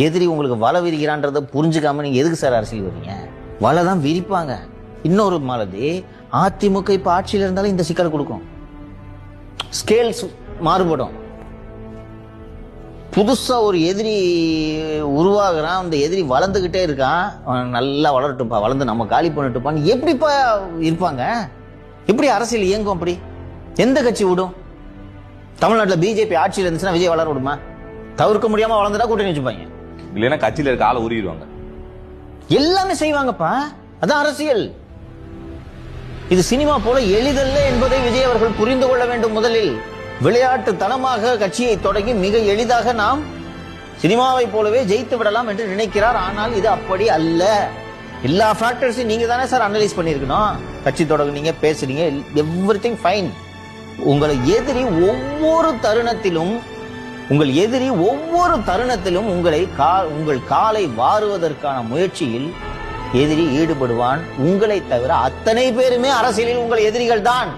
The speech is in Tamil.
எதிரி உங்களுக்கு வலை விரிக்கிறான்றதை புரிஞ்சுக்காம நீங்க எதுக்கு சார் அரசியல் வரீங்க? வலை தான் விரிப்பாங்க. இன்னொரு மாதிரி அதிமுக இப்ப ஆட்சியில் இருந்தாலும் இந்த சிக்கல் கொடுக்கும். ஸ்கேல்ஸ் மாறுபடும். புதுசா ஒரு எதிரி உருவாகிறான், அந்த எதிரி வளர்ந்துகிட்டே இருக்கான், நல்லா வளரட்டுப்பா, வளர்ந்து நம்ம காலி பண்ணிட்டுப்பான்னு எப்படிப்பா இருப்பாங்க? எப்படி அரசியல் இயங்கும்? அப்படி எந்த கட்சி விடும்? தமிழ்நாட்டில் பிஜேபி ஆட்சியில் இருந்துச்சுன்னா விஜய் வளர விடுமா? தவிர்க்க முடியாம வளர்ந்துட்டா கூட்டணி வச்சுப்பாங்க, இல்லைன்னா கட்சியில இருக்க ஆளை உருவிடுவாங்க. எல்லாமே செய்வாங்கப்பா. அதான் அரசியல். இது சினிமா போல எளிதல்ல என்பதை விஜய் அவர்கள் புரிந்து கொள்ள வேண்டும். முதலில் விளையாட்டு தனமாக கட்சியை தொடங்கி மிக எளிதாக நாம் சினிமாவை போலவே ஜெயித்து விடலாம் என்று நினைக்கிறார். ஆனால் இது அப்படி அல்ல. எல்லா ஃபேக்டர்ஸையும் நீங்க தானே சார் அனலைஸ் பண்ணிருக்கணும். கட்சி தொடங்குனீங்க, பேசுறீங்க, எவ்ரிதிங் ஃபைன். உங்களை எதிரி ஒவ்வொரு தருணத்திலும் உங்கள் காலை வாருவதற்கான முயற்சியில் எதிரி ஈடுபடுவான். உங்களை தவிர அத்தனை பேருமே அரசியலில் உங்கள் எதிரிகள் தான்.